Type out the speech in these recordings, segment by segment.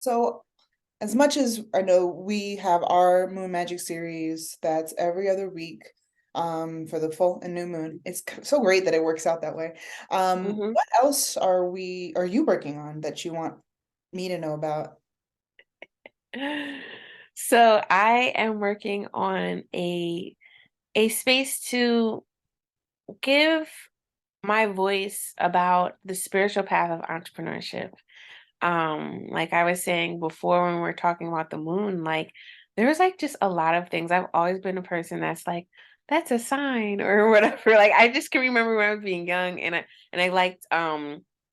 So, as much as I know we have our Moon Magic series that's every other week, for the full and new moon. It's so great that it works out that way. hmm What else are you working on that you want me to know about? So I am working on a space to give my voice about the spiritual path of entrepreneurship. Like I was saying before when we were talking about the moon, like there's like just a lot of things. I've always been a person that's like, that's a sign or whatever. Like I just can remember when I was being young and I liked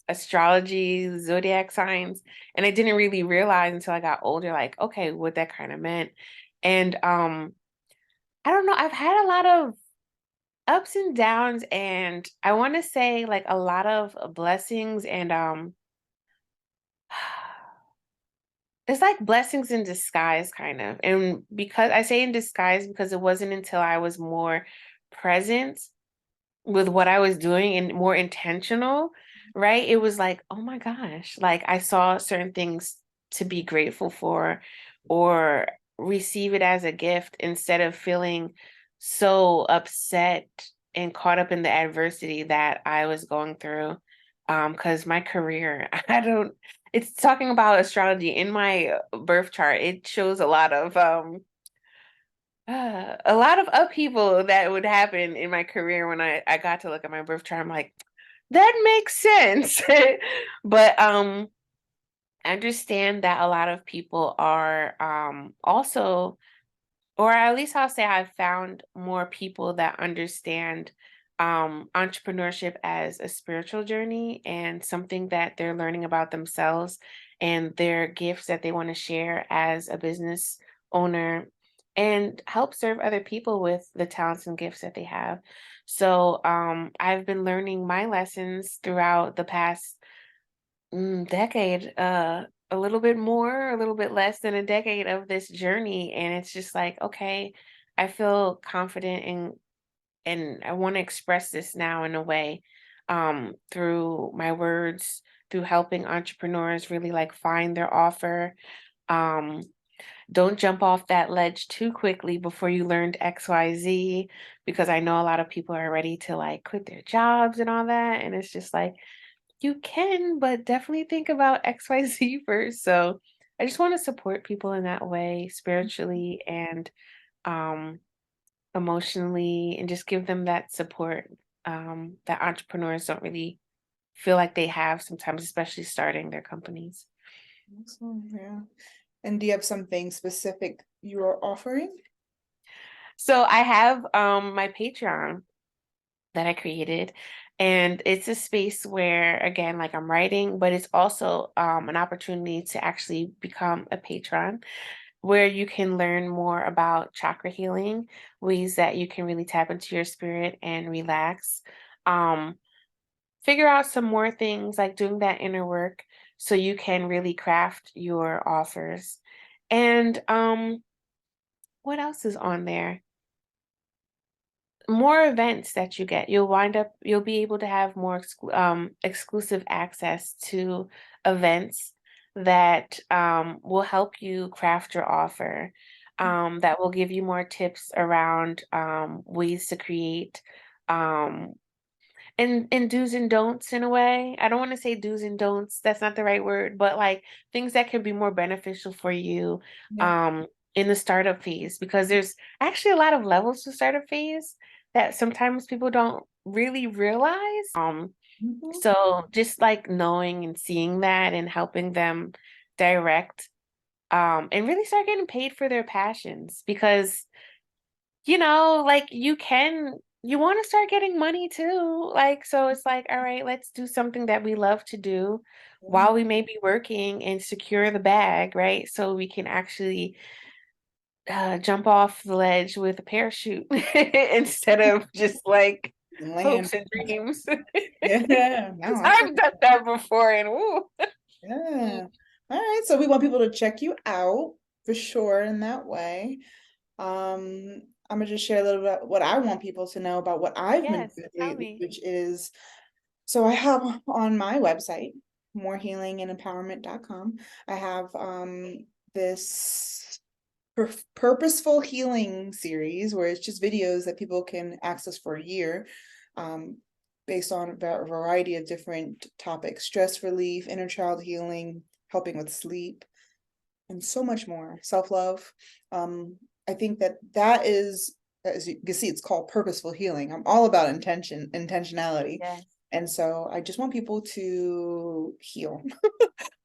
astrology, zodiac signs, and I didn't really realize until I got older, like, okay, what that kind of meant. And I don't know, I've had a lot of ups and downs, and I want to say like a lot of blessings and it's like blessings in disguise, kind of. And because I say in disguise, because it wasn't until I was more present with what I was doing and more intentional, right? It was like, oh my gosh, like I saw certain things to be grateful for or receive it as a gift instead of feeling so upset and caught up in the adversity that I was going through. Because my career, I don't, it's talking about astrology in my birth chart. It shows a lot of upheaval that would happen in my career when I got to look at my birth chart. I'm like, that makes sense. But I understand that a lot of people are also, or at least I'll say I've found more people that understand entrepreneurship as a spiritual journey and something that they're learning about themselves and their gifts that they want to share as a business owner and help serve other people with the talents and gifts that they have. So I've been learning my lessons throughout the past decade, a little bit more, a little bit less than a decade of this journey. And it's just like, okay, I feel confident and I want to express this now in a way, through my words, through helping entrepreneurs really like find their offer. Um, don't jump off that ledge too quickly before you learned XYZ, because I know a lot of people are ready to like quit their jobs and all that. And it's just like, you can, but definitely think about XYZ first. So I just want to support people in that way, spiritually and um, emotionally, and just give them that support that entrepreneurs don't really feel like they have sometimes, especially starting their companies. Awesome, yeah. And do you have something specific you are offering? So I have my Patreon that I created. And it's a space where, again, like I'm writing, but it's also an opportunity to actually become a patron where you can learn more about chakra healing, ways that you can really tap into your spirit and relax. Um, Figure out some more things like doing that inner work so you can really craft your offers. And what else is on there? More events that you get. You'll be able to have more exclusive access to events that will help you craft your offer, that will give you more tips around ways to create um, and do's and don'ts in a way. I don't want to say do's and don'ts, that's not the right word, but like things that can be more beneficial for you Yeah. um in the startup phase, because there's actually a lot of levels to startup phase that sometimes people don't really realize. Mhm. So just like knowing and seeing that and helping them direct and really start getting paid for their passions, because like you want to start getting money too. Like, so it's like, all right, let's do something that we love to do Yeah. while we may be working and secure the bag, right? So we can actually jump off the ledge with a parachute instead of just like Land. hopes and dreams. Yeah. No, 'Cause I I've done that before and ooh. Yeah. All right. So we want people to check you out for sure in that way. I'm gonna just share a little bit what I want people to know about what I've been Yes, doing tell lately, me. which is so I have on my website. morehealingandempowerment.com. I have this purposeful healing series where it's just videos that people can access for a year, based on a variety of different topics: stress relief, inner child healing, helping with sleep, and so much more. Self-love. I think that is, as you can see, it's called purposeful healing. I'm all about intentionality. Yes. And so I just want people to heal.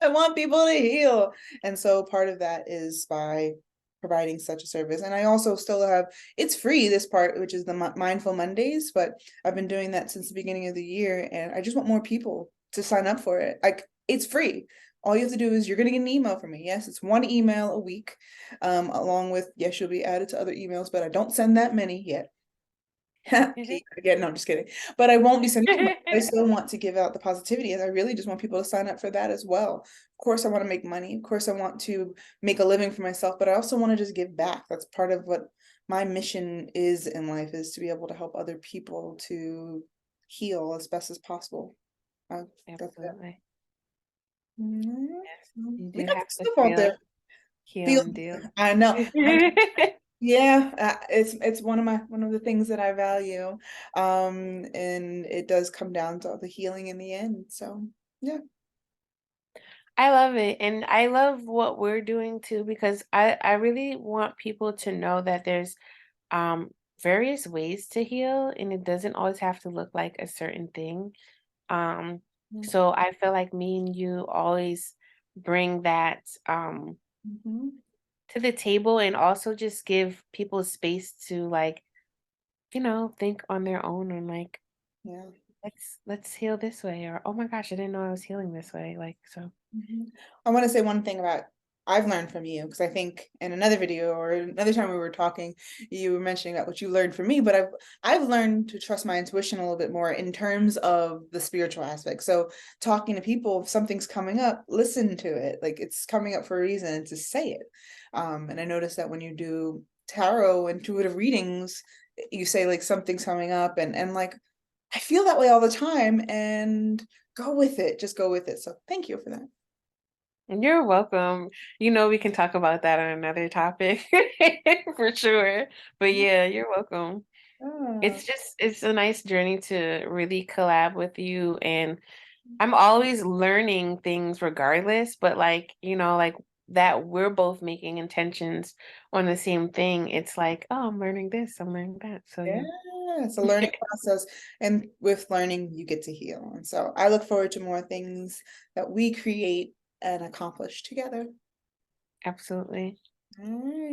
I want people to heal. And so part of that is by providing such a service. And I also still have, it's free, this part, which is the Mindful Mondays, but I've been doing that since the beginning of the year. And I just want more people to sign up for it. Like, it's free. All you have to do is, you're going to get an email from me. Yes, it's one email a week, along with, yes, you'll be added to other emails, but I don't send that many yet. Again, no, I'm just kidding. But I won't be sending too much. I still want to give out the positivity, and I really just want people to sign up for that as well. Of course, I want to make money. Of course, I want to make a living for myself, but I also want to just give back. That's part of what my mission is in life, is to be able to help other people to heal as best as possible. That's it. Absolutely. Mhm. Yes, you We do got have some to stuff out there. heal Feel, and deal. I know. Yeah, it's one of the things that I value, and it does come down to the healing in the end. So yeah. I love it. And I love what we're doing too, because I really want people to know that there's um various ways to heal, and it doesn't always have to look like a certain thing. Um, so I feel like me and you always bring that Mm-hmm. to the table, and also just give people space to, like, think on their own, and like, Yeah. let's heal this way, or oh my gosh, I didn't know I was healing this way. Like, so Mhm. I want to say one thing about, I've learned from you, because I think in another video or another time we were talking, you were mentioning about what you learned from me, but I've learned to trust my intuition a little bit more in terms of the spiritual aspect. So talking to people, if something's coming up, listen to it. Like, it's coming up for a reason, and to say it. And I noticed that when you do tarot intuitive readings, you say like something's coming up, and like, I feel that way all the time, and go with it. Just go with it. So thank you for that. you're welcome. We can talk about that on another topic for sure. But yeah, you're welcome. Oh, It's a nice journey to really collab with you, and I'm always learning things regardless, but like, like that we're both making intentions on the same thing. It's like, oh, I'm learning this, I'm learning that. So yeah, yeah. it's a learning process. And with learning, you get to heal. And so I look forward to more things that we create and accomplish together. Absolutely. All right.